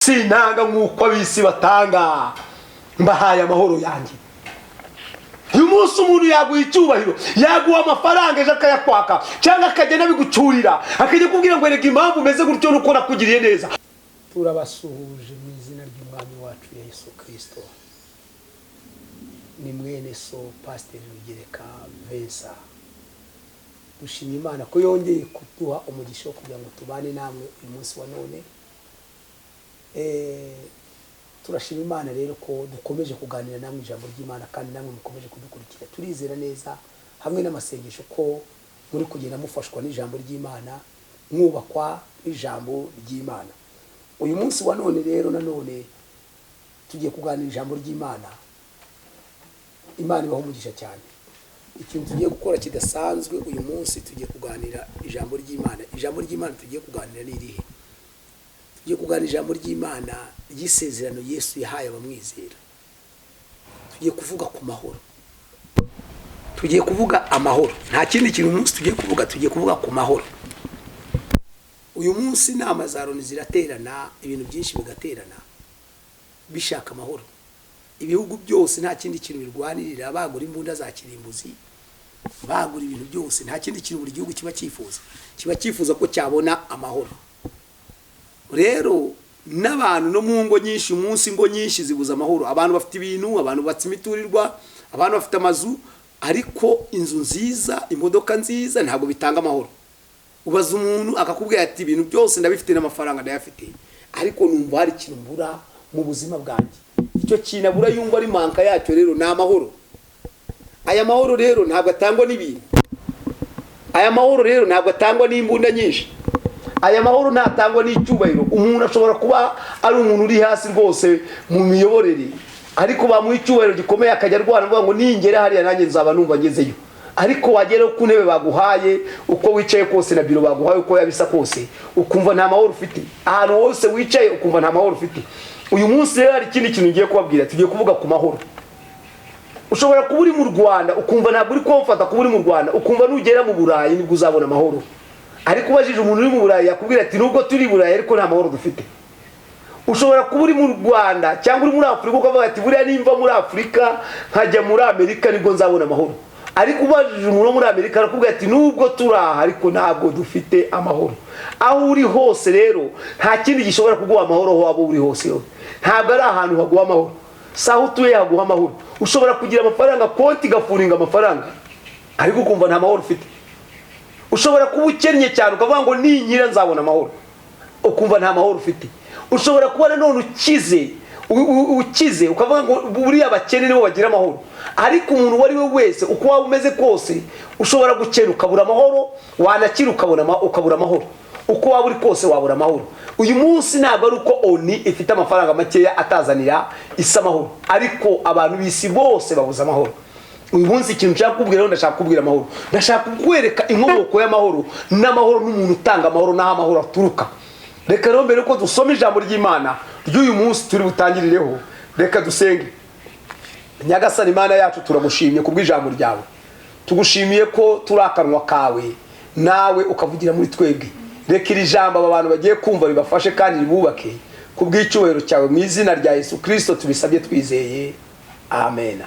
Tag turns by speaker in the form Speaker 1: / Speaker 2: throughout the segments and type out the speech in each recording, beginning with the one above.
Speaker 1: sinanga nk'uko abisi batanga, mbahaye amahoro yanjye. Uyu munsi umuntu yaguha icyubahiro, yaguha amafaranga ejo akayakwaka, cyangwa akagenda bigucurira, akajya kubwira ngo erega impamvu umeze gutyo nuko nakugiriye neza. Turabasuhuje mu izina ry'umwami wacu Yesu Kristo. Ni mwene so Pst Rugereka Vincent. Dushimye Imana ko yongeye kuduha umugisha kugira ngo tubane namwe uyu munsi wa none. Turashima Imana rero ko dukomeje kuganira namwe ijambo ry'Imana kandi namwe mukomeje kudukurikira. Turizera neza hamwe n'amasengesho ko muri kugenda mufashwa n'ijambo ry'Imana, mwubakwa n'ijambo ry'Imana. Uyu munsi wa none rero nanone tugiye kuganira ijambo ry'Imana. Imana ibaho umugisha cyane. Ikintu tugiye gukora kidasanzwe uyu munsi, tugiye kuganira ijambo ry'Imana. Ijambo ry'Imana tugiye kuganira ni irihe? Tugiye kuganira ijambo ry'Imana ry'isezerano Yesu yahaye abamwizera. Tugiye kuvuga ku mahoro. Tugiye kuvuga amahoro. Nta kindi kintu umunsi tugiye kuvuga ku mahoro. Uyu munsi inama za Loni ziraterana, ibintu byinshi bigaterana bishaka amahoro. Ibihugu byose nta kindi kintu birwanirira, bagura imbunda za kirimbuzi, bagura ibintu byose, nta kindi kintu buri gihugu kiba cyifuza ko cyabona amahoro. Rero n'abantu no mu ngo nyinshi umunsi ngo nyinshi zibuza amahoro. Abantu bafite ibintu, abantu batse imiturirwa, abantu bafite amazu, ariko inzu nziza, imodoka nziza ntabwo bitanga amahoro. Ubaza umuntu akakubwira ati ibintu byose ndabifite n'amafaranga ndayafite, ariko numva hari ikintu mbura mu buzima bwanjye. Icyo kintu abura yumva ari manka yacyo rero ni amahoro. Aya mahoro rero ntabwo atangwa n'ibintu. Aya mahoro rero ntabwo atangwa n'imbunda nyinshi. Aya mahoro ntatangwa n'icyubahiro. Umuntu ashobora kuba ari umuntu uri hasi rwose mu miyoborere, ariko bamuha icyubahiro gikomeye akajya arwana avuga ngo ningera hariya nanjye nzaba numva ngezeyo. Ariko wagera ku ntebe baguhaye, uko wicaye kose na biro baguhaye uko yabisa kose, ukumva nta mahoro ufite. Ahantu hose wicaye ukumva nta mahoro ufite. Uyu munsi rero hari ikindi kintu ngiye kubabwira. Tugiye kuvuga ku mahoro. Ushobora kuba uri mu Rwanda ukumva ntabwo uri komfata kuba uri mu Rwanda, ukumva nugera mu Burayi nibwo uzabona amahoro. Ariko ubajije umuntu uri mu Burayi yakubwira ati nubwo turi Burayi ariko nta mahoro dufite. Ushobora kuba uri mu Rwanda cyangwa uri muri Afurika ukavuga ati buriya nimva muri Afurika nkajya muri Amerika nibwo nzabona amahoro. Ariko ubajije umuntu muri Amerika arakubwira ati nubwo turaha ariko ntabwo dufite amahoro. Aho uri hose rero nta kindi gishobora kuguha amahoro aho waba uri hose. Ntabwo ari ahantu haguha amahoro, saho utuye haguha amahoro. Ushobora kugira amafaranga, konti gafuringa amafaranga, ariko ukumva nta mahoro ufite. Ushobora kuba ukennye cyane ukavuga ngo ninkira nzabona amahoro, ukumva nta mahoro ufite. Ushobora kuba nanone ukize ukavuga ngo buriya abakene nibo bagira amahoro. Ariko umuntu wari we wese uko waba umeze kose ushobora gukena ukabura amahoro, wanakira ukabura amahoro. Uko waba uri kose wabura amahoro. Uyu munsi ntabwo ari uko oni ifite amafaranga makeya atazanira isa amahoro, ariko abantu bisi bose babuza amahoro. Uyu munsi ikintu nshaka kubwira, ndashaka kubwira amahoro. Ndashaka kukwereka inkomoko y'amahoro n'amahoro n'umuntu utanga amahoro n'aho amahoro aturuka. Reka rero mbere ko dusoma ijambo ry'Imana ry'uyu munsi turi butangirireho, reka dusenge. Nyagasani Imana yacu turagushimye kubw'ijambo ryawe. Tugushimiye ko turi akanwa kawe, nawe ukavugira muri twebwe. Reka iri jambo abantu bagiye kumva ribafashe kandi ribubake kubw'icyubahiro cyawe mu izina rya Yesu Kristo tubisabye twizeye. Amen.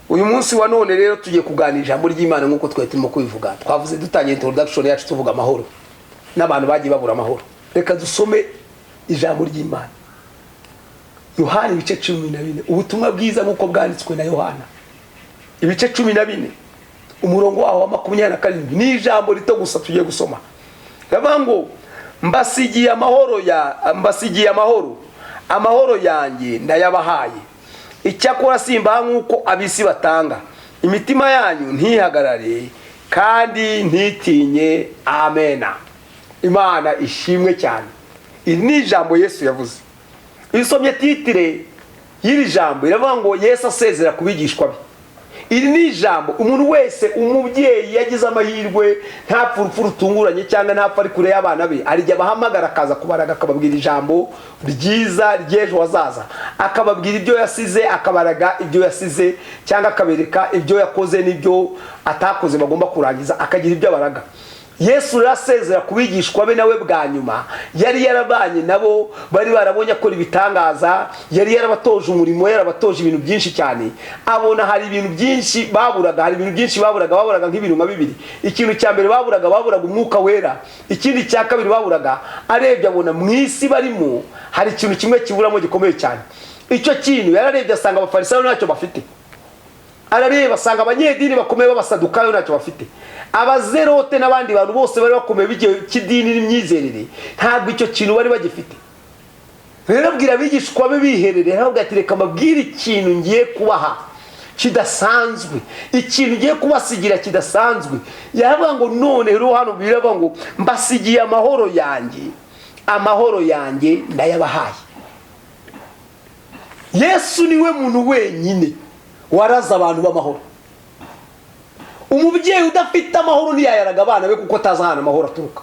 Speaker 1: Uyu munsi wa none rero tugiye kuganira ijambo ry'Imana nk'uko twari turimo kubivuga. Twavuze dutangiye introduction yacu tuvuga amahoro n'abantu bagiye babura amahoro. Reka dusome ijambo ry'Imana. Yohana ibice 14, ubutumwa bwiza nk'uko bwanditswe na Yohana ibice 14 umurongo waho wa 27. Ni ijambo rito gusa tugiye gusoma. Ravuga ngo mbasigiye amahoro yanjye ndayabahaye. Icyakora simbaha nk'uko abisi batanga. Imitima yanyu ntihagarare kandi ntitinye. Amena. Imana ishimwe cyane. Iri ni ijambo Yesu yavuze. Isomye titire y'iri jambo iravuga ngo Yesu asezera kubigishwa be. Iri ni ijambo umuntu wese, umubyeyi yagize amahirwe ntapfa urupfu rutunguranye cyangwa ntapfa ari kure y'abana be, arijya bahamagara akaza kubaraga akababwira ijambo ryiza ry'ejo hazaza, akababwira ibyo yasize, akabaraga ibyo yasize cyangwa akabereka ibyo yakoze n'ibyo atakoze bagomba kurangiza, akagira ibyo abaraga. Yesu rasezera kubigishwa be nawe bwa nyuma yari yarabanye nabo, bari barabonye akora ibitangaza, yari yarabatoje umurimo, yarabatoje ibintu byinshi cyane. Abona hari ibintu byinshi baburaga, baburaga nk'ibintu nka bibiri. Ikintu cya mbere baburaga umwuka wera. Ikindi cya kabiri baburaga, arebye abona mu isi barimo hari ikintu kimwe kiburamo gikomeye cyane. Icyo kintu yararebye asanga abafarisayo ntacyo bafite. Arareba asanga abanyedini bakomeye b'abasadukayo ntacyo bafite. Abazerote n'abandi bantu bose bari bakomeye b'igihe cy'idini n'imyizerere ntabwo icyo kintu bari bagifite. Rero abwira abigishwa be biherereye, aravuga ati reka mbabwire ikintu ngiye kubaha kidasanzwe, ikintu ngiye kubasigira kidasanzwe. Yaravuga ngo none rero hano biravuga ngo mbasigiye amahoro yanjye ndayabahaye. Yesu niwe muntu wenyine waraza abantu b'amahoro. Umubyeyi udafite amahoro ntiyayaraga abana be kuko atazi ahantu amahoro aturuka.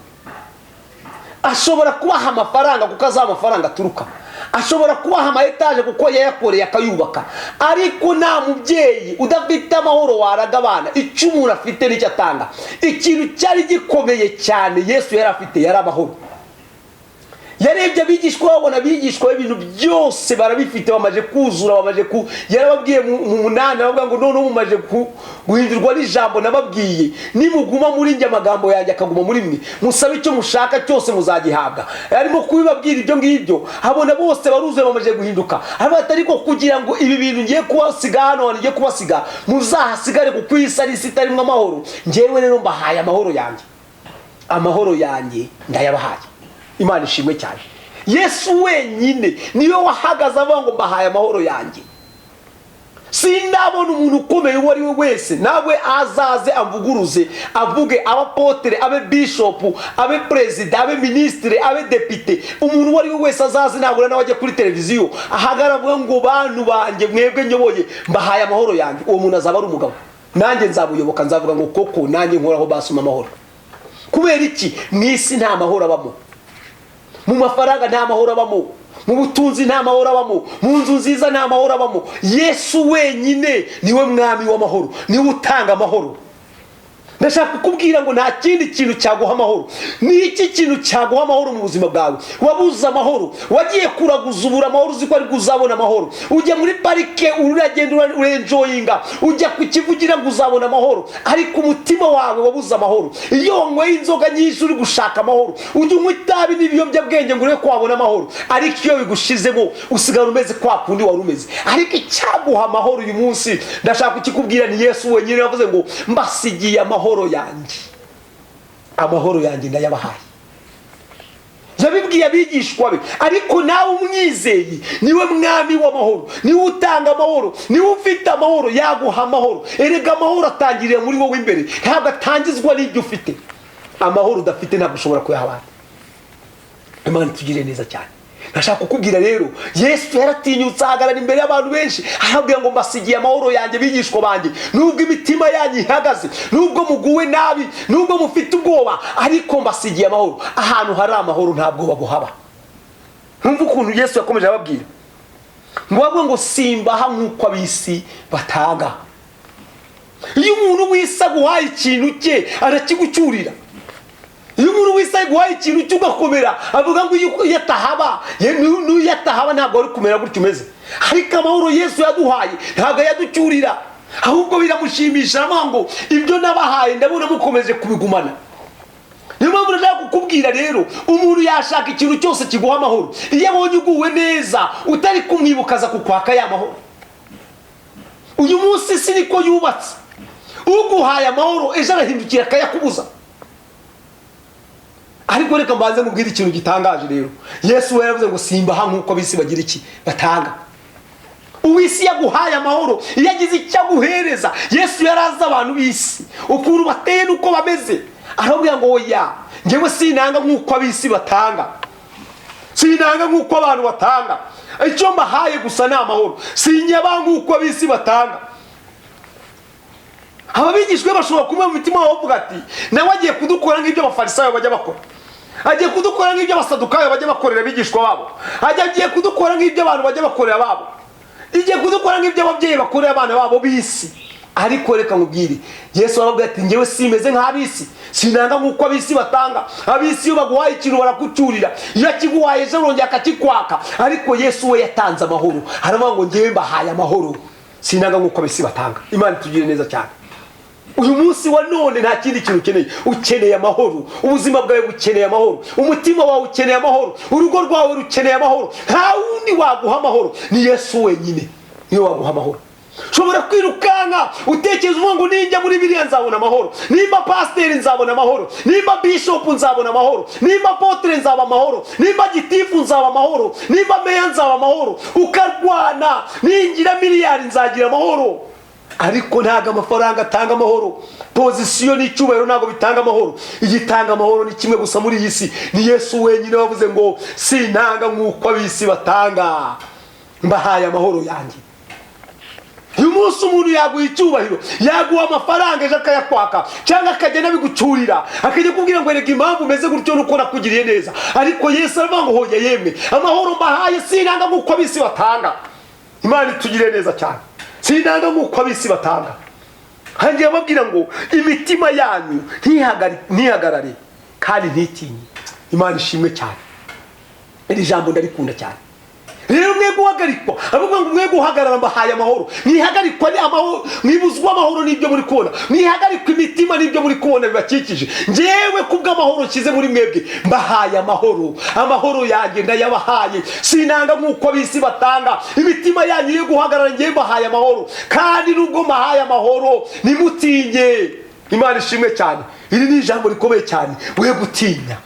Speaker 1: Ashobora kubaha amafaranga kuko azi amafaranga aturuka. Ashobora kubaha ama etaje kuko yayakoreye akayubaka. Ariko nta mubyeyi udafite amahoro waraga abana. Icyo umuntu afite nicyo atanga. Ikintu cyari gikomeye cyane Yesu yari afite yari amahoro. Yarebye abigishwa babona abigishwa ibintu byose barabifite, bamaje kuzura, yarababwiye mu 8 aravuga ngo none mumaje guhindurwa n'ijambo nababwiye, nimuguma muri njye amagambo yanjye akaguma muri mwe, musabe icyo mushaka cyose muzagihabwa. Arimo kubibabwira ibyo ngibyo, habona bose baruzuye bamaje guhinduka. Ariko kugira ngo ibi bintu ngiye kubasiga hano, ngiye kubasiga muzahasigare kuko isi ari itarimo amahoro, ngewe rero mbahaye amahoro yanjye ndayabahaye. Imana ishimwe cyane. Yesu wenyine niwe wahagaze avuga ngo mbahaye amahoro yanjye. Sindabona umuntu ukomeye uwo ari we wese nawe azaze amvuguruze, avuge abapotere, abe bishop, abe president, abe ministre, abe deputy. Umuntu uwo ari we wese azaze nabura nawe ajye kuri televiziyo ahagara avuga ngo bantu banjye mwebwe nyoboye mbahaye amahoro yanjye. Uwo muntu azaba ari umugabo, nanjye nzabuyoboka, nzavuga ngo koko nanjye nkoraho basuma amahoro. Kubera iki? Mwisi nta mahoro abamo, mu mafaranga nta mahoro abamo, mu butunzi nta mahoro abamo, mu nzu nziza nta mahoro abamo. Yesu wenyine niwe mwami w'amahoro, niwe utanga amahoro. Ndashaka kukubwira ngo nta kindi kintu cyaguha amahoro. Ni iki kintu cyaguha amahoro mu buzima bwawe? Wabuze amahoro, wagiye kuraguza ubura amahoro, uziko ari kuzabona amahoro. Ujya muri parike uragenda urenjoyinga, ujya ku kivugira ngo uzabona amahoro, ariko umutima wawe wabuze amahoro. Iyo wanyweye inzoga nyinshi uri gushaka amahoro, ujya unywa itabi n'ibiyobyabwenge ngo urebe ko wabona amahoro, ariko iyo bigushizemo usigara umeze kwa kundi wari umeze. Ariko icyaguha amahoro uyu munsi ndashaka kukikubwira ni Yesu wenyine yavuze ngo mbasigiye amahoro yanjye ndayabahaye. Yabibwiye abigishwa be, ariko nawe umwizeye niwe mwami w'amahoro, niwe utanga amahoro, niwe ufite amahoro, yaguha amahoro. Erega amahoro atangirira muri wowe imbere, ntabwo atangizwa n'ibyo ufite. Amahoro udafite ntabwo ushobora kuyaha. Imana tugire neza cyane. Nashaka kukubwira rero Yesu yaratinyutse ahagarara imbere y'abantu benshi arabwira ngo mbasigiye amahoro yanjye bigishwa banjye. Nubwo imitima yanyu ihagaze, nubwo muguwe nabi, nubwo mufite ubwoba, ariko mbasigiye amahoro. Ahantu hari amahoro nta bwoba buhaba. Numva ukuntu Yesu yakomeje ababwira ngo simbaha nk'uko abisi batanga. Iyo umuntu wisa guhaye ikintu cye arakigucyurira. Iyo umuntu wisa guhaye ikintu cy'ugakomera avuga ngo yatahaba ntabwo ari kumera gutyo umeze. Ariko amahoro Yesu yaduhaye ntabwo yaducyurira, ahubwo biramushimisha ngo ibyo nabahaye ndabona mukomeje kubigumana. Niyo mpamvu ndashaka kukubwira rero umuntu yashaka ikintu cyose kiguha amahoro. Iyo abonye uguwe neza utari kumwibukaza kukwaka ya mahoro. Uyu munsi si niko yubatse, uguhaye amahoro ejo arahindukira akayakubuza. Ariko reka mbanze mubwire ikintu gitangaje rero. Yesu yaravuze ngo simbaha nk'uko abisi bagira iki batanga. Uwisi yaguhaye amahoro, yagize icyo aguhereza. Yesu yaraza abantu bisi ukuntu bateye nuko bameze, arabwira ngo oya, ngewe sinanga nk'uko abisi batanga, sinanga nk'uko abantu batanga. Icyo mbahaye gusa ni amahoro, sinyaba nk'uko abisi batanga. Ababigishwe bashobora kumwe mu mitima bavuga ati nawe agiye kudukora nk'ibyo abafarisayo bajya bakora, agiye kudukora nk'ibyo abasadukayo bajya bakorera abigishwa babo, agiye kudukora nk'ibyo abantu bajya bakorera babo, igiye kudukora nk'ibyo ababyeyi bakorera abana babo bisi. ariko reka nkubwire Yesu aravuga ati ngewe simeze nk'abisi, sinanga nk'uko abisi batanga. Abisi iyo baguhaye ikintu barakucyurira, iyo akiguhaye ejo arongera akakikwaka, ariko Yesu we yatanze amahoro. Haravuga ngo ngewe mbahaye amahoro, sinanga nk'uko abisi batanga. Imana itugire neza cyane. Uyu munsi wa none nta kindi kintu ukeneye, ukeneye amahoro. Ubuzima bwawe bukeneye amahoro, umutima wawe ukeneye amahoro, urugo rwawe rukeneye amahoro. Nta wundi waguha amahoro, ni Yesu wenyine niwe waguha amahoro. Shobora kwirukanka utekereza uvuga ngo ninjya muri biriya nzabona amahoro, nimba pasiteri nzabona amahoro, nimba bishop nzabona amahoro, nimba apotre nzaba amahoro, nimba gitifu nzaba amahoro, nimba meya nzaba amahoro. Ukarwana, ningira miliyari nzagira amahoro. Ariko ntago amafaranga atanga amahoro, pozisiyo n'icyubahiro ntago bitanga amahoro. Igitanga amahoro ni kimwe gusa muri iyi si, ni Yesu wenyine wavuze ngo sinanga nk'uko abisi batanga, mbahaye amahoro yanjye. Uyu munsi umuntu yaguha icyubahiro, yaguha amafaranga ejo akayakwaka, cyangwa akagenda bigucurira, akajya kubwira ngo erega impamvu umeze gutyo nuko nakugiriye neza. Ariko Yesu aravuga ngo hoya yemwe, amahoro mbahaye sinanga nk'uko abisi batanga. Imana itugire neza cyane. Sinanga nk'uko abisi batanga. Hangiye ababwira ngo imitima yanyu ntihagarare kandi ntitinye. Imana ishimwe cyane. Iri jambo ndarikunda cyane. Rero mwe guhagarikwa, avuga ngo mwe guhagarara mbahaye amahoro. Mwihagarikwa ni amahoro, mwibuzwa amahoro n'ibyo muri kubona. Mwihagarikwa imitima n'ibyo muri kubona bibakikije. Njewe kubw'amahoro nshyize muri mwebwe mbahaye amahoro. Amahoro yanjye ndayabahaye, sinanga nk'uko abisi batanga. Imitima yanyu yo guhagarara ngiye mbahaye amahoro, kandi nubwo mbahaye amahoro nimutinye. Imana ishimwe cyane. Iri ni ijambo rikomeye cyane. We gutinya,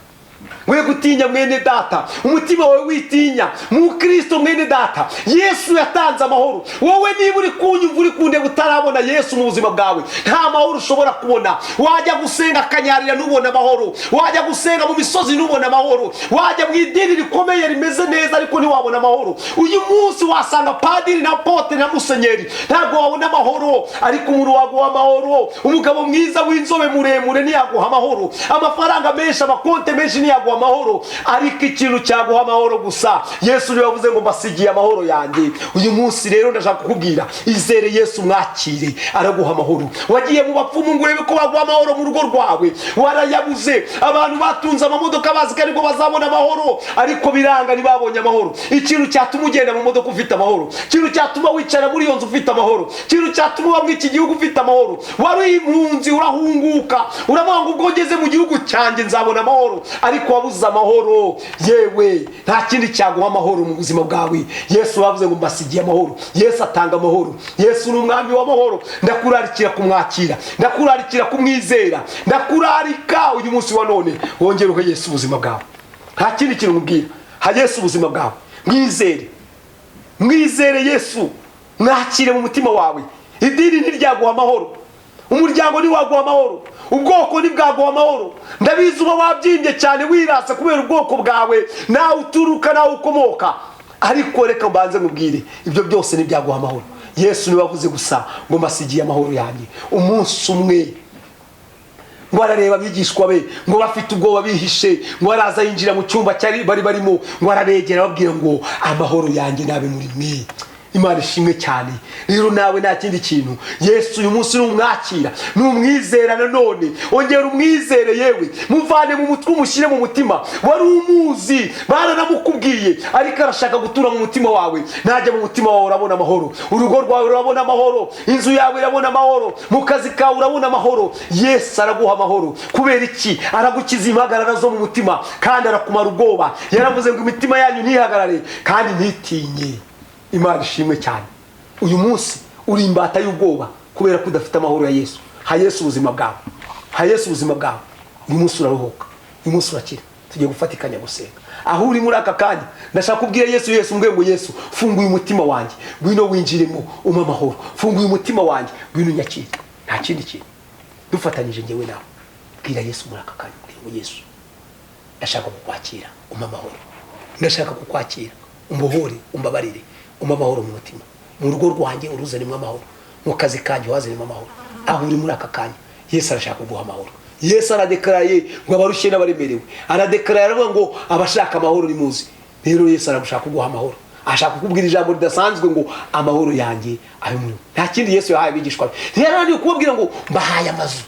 Speaker 1: we gutinya mwene data, umutima wawe witinya. Mu Kristo mwene data, Yesu yatanze amahoro. Wowe niba uri kunyumva uri kunde utarabona Yesu mu buzima bwawe, nta mahoro ushobora kubona. Wajya gusenga akanyarira nubona amahoro, wajya gusenga mu misozi nubona amahoro, wajya mu idini rikomeye rimeze neza ariko ntiwabona amahoro. Uyu munsi wasanga padiri na pote na musenyeri ntabwo wabona amahoro, ariko umuntu waguha amahoro. Umugabo mwiza w'inzobe muremure ntiyaguha amahoro, amafaranga menshi, amakonte menshi ntiyaguha amahoro, ariko ikintu cyaguha amahoro gusa Yesu niwe yavuze ngo mbasigiye amahoro yanjye. Uyu munsi rero ndashaka kukubwira, izere Yesu, mwakire, araguha amahoro. Wagiye mu bapfumu ngo urebe ko baguha amahoro mu rugo rwawe, warayabuze. Abantu batunze amamodoka bazi ko ariko bazabona amahoro, ariko biranga ntibabonye amahoro. Ikintu cyatuma ugenda mu modoka ufite amahoro, ikintu cyatuma wicara muri iyo nzu ufite amahoro, ikintu cyatuma uba muri iki gihugu ufite amahoro. Wari impunzi urahunguka, uravuga ngo ubwo ngeze mu gihugu cyanjye nzabona amahoro, ariko wabuze amahoro. Yewe nta kindi cyaguha amahoro mu buzima bwawe. Yesu yavuze ngo mbasigiye amahoro. Yesu atanga amahoro. Yesu ni umwami w'amahoro. Ndakurarikira kumwakira, ndakurarikira kumwizera, ndakurarika uyu munsi wa none wongere uhe Yesu ubuzima bwawe. Nta kindi kintu mubwira, ha Yesu ubuzima bwawe, mwizere, mwizere Yesu, mwakire mu mutima wawe. Idini ntiryaguha amahoro, umuryango ntiwaguha amahoro, ubwoko ntibwaguha amahoro. Ndabizi uba wabyimbye cyane wirasa kubera ubwoko bwawe, nawe uturuka nawe ukomoka, ariko reka mbanze nkubwire, ibyo byose ntibyaguha amahoro. Yesu niwe wavuze gusa ngo mbasigiye amahoro yanjye. Umunsi umwe ngo arareba abigishwa be ngo bafite ubwoba bihishe, ngo araza yinjira mu cyumba cyari bari barimo, ngo arabegera ababwira ngo amahoro yanjye nabe muri mwe. Imana ishimwe cyane. Rero nawe nta kindi kintu, Yesu uyu munsi numwakira, numwizera nanone, ongera umwizere. Yewe muvane mu mutwe umushyire mu mutima. Wari umuzi, baranamukubwiye, ariko arashaka gutura mu mutima wawe. Najya mu mutima wawe urabona amahoro, urugo rwawe urabona amahoro, inzu yawe irabona amahoro, mu kazi kawe urabona amahoro. Yesu araguha amahoro. Kubera iki? Aragukiza impagarara zo mu mutima, kandi arakumara ubwoba. Yaravuze ngo imitima yanyu ntihagarare kandi ntitinye. Imana ishimwe cyane. Uyu munsi uri imbata y'ubwoba kubera ko udafite amahoro ya Yesu. Ha Yesu ubuzima bwawe, ha Yesu ubuzima bwawe. Uyu munsi uraruhuka, uyu munsi urakira. Tugiye gufatikanya gusenga. Aho uri muri aka kanya ndashaka kubwira Yesu, Yesu mbwe ngo Yesu funguye umutima wanjye, ngwino winjiremo umpa amahoro. Funguye umutima wanjye, ngwino nyakire. Nta kindi kintu, dufatanyije ngewe nawe. Bwira Yesu muri aka kanya ngo Yesu ndashaka kukwakira, umpa amahoro. Ndashaka kukwakira, umbohore, umbabarire, umpa amahoro mu mutima. Mu rugo rwanjye uruzanemo amahoro, mu kazi kanjye wazanemo amahoro. Aho uri muri aka kanya Yesu arashaka kuguha amahoro. Yesu aradekaraye ngo abarushye n'abaremerewe, aradekaraye aravuga ngo abashaka amahoro ni muzi. Rero Yesu aragushaka kuguha amahoro, ashaka kukubwira ijambo ridasanzwe ngo amahoro yanjye abe muri. Nta kindi Yesu yahaye abigishwa be. Ntiyaraniye kubabwira ngo mbahaye amazu,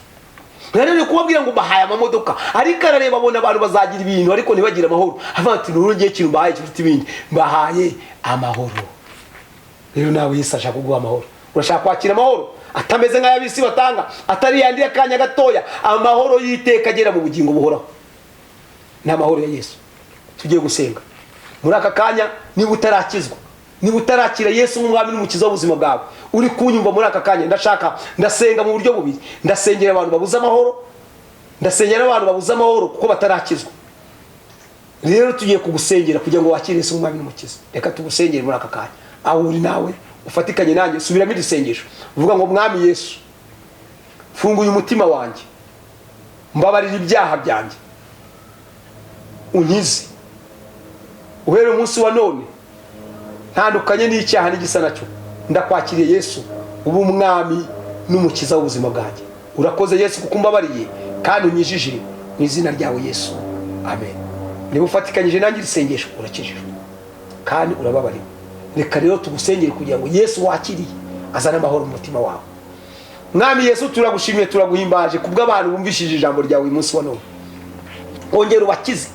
Speaker 1: ntiyaraniye kubabwira ngo mbahaye amamodoka, ariko arareba abona abantu bazagira ibintu ariko ntibagire amahoro, avuga ati nuru ngiye kintu mbahaye kiruta ibindi, mbahaye amahoro. Rero nawe Yesu ashaka kuguha amahoro. Urashaka kwakira amahoro atameze nk'ayabisi batanga, atari yandi akanya gatoya, amahoro y'iteka agera mu bugingo buhoraho. Ni amahoro ya Yesu. Tugiye gusenga muri aka kanya. Niba utarakizwa, niba utarakira Yesu nk'umwami n'umukiza w'ubuzima bwawe, uri kunyumva muri aka kanya, ndasenga mu buryo bubiri. Ndasengera abantu babuze amahoro, ndasengera abantu babuze amahoro kuko batarakizwa. Rero tugiye kugusengera kugira ngo wakire Yesu nk'umwami n'umukiza. Reka tugusengere muri aka kanya. Aho uri nawe ufatikanye nanjye, subiramo igisengesho, uvuga ngo mwami Yesu, funguye umutima wanjye, mbabarira ibyaha byanjye, unkize. Uhere umunsi wa none ntandukanye n'icyaha n'igisa nacyo, ndakwakiriye Yesu ubu umwami n'umukiza w'ubuzima bwanjye. Urakoze Yesu kuko umbabariye kandi unyijije, mu izina ryawe Yesu, amen. Niba ufatikanyije nanjye isengesho urakijijwe kandi urababariwe. Reka rero tugusengere kugira ngo Yesu wakiriye azane amahoro mu mutima wawe. Mwami Yesu, turagushimiye turaguhimbaje kubw'abantu bumvishije ijambo ryawe uyu munsi wa none. Ongera ubakize,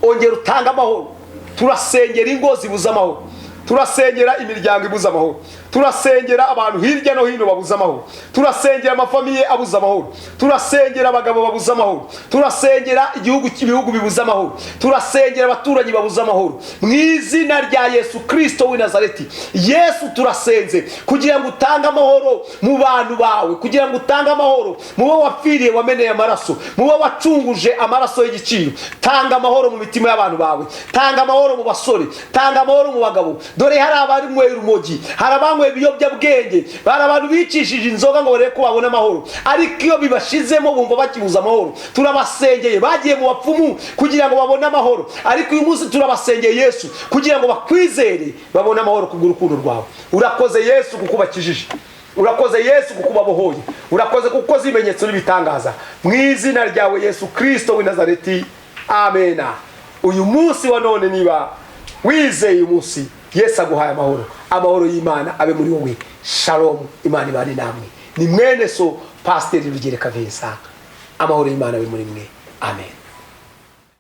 Speaker 1: ongera utanga amahoro. Turasengera ingo zibuze amahoro, turasengera imiryango ibuze amahoro, turasengera abantu hirya no hino babuze amahoro, turasengera amafamiye abuze amahoro, turasengera abagabo babuze amahoro, turasengera ibihugu bibuze amahoro, turasengera abaturanyi babuze amahoro. Mu izina rya Yesu Kristo w'i Nazareti, Yesu turasenze kugira ngo utange amahoro mu bantu bawe, kugira ngo utange amahoro mu bo wapfiriye wameneye amaraso, mu bo wacunguje amaraso y'igiciro. Tanga amahoro mu mitima y'abantu bawe, tanga amahoro mu basore, tanga amahoro mu bagabo. Dore hari abanywera urumogi, hari abanywera ibiyobyabwenge, hari abantu bicishije inzoga ngo barebe ko babona amahoro, ariko iyo bibashizemo bumva bakibuza amahoro. Turabasengeye, bagiye mu bapfumu kugira ngo babone amahoro, ariko uyu munsi turabasengeye Yesu kugira ngo bakwizere babone amahoro kubw'urukundo rwawe. Urakoze Yesu kuko ubakijije, urakoze Yesu kuko ubabohoye, urakoze kuko ukoze ibimenyetso n'ibitangaza. Mu izina ryawe Yesu Kristo w'i Nazareti, amena. Uyu munsi wa none niba wizeye uyu munsi, Yesu aguhaye amahoro. Amahoro y'Imana abe muri wowe. Shalom. Imana ibane namwe. Ni mwene so Pst Rugereka Vincent. Amahoro y'Imana abe muri mwe. Amen.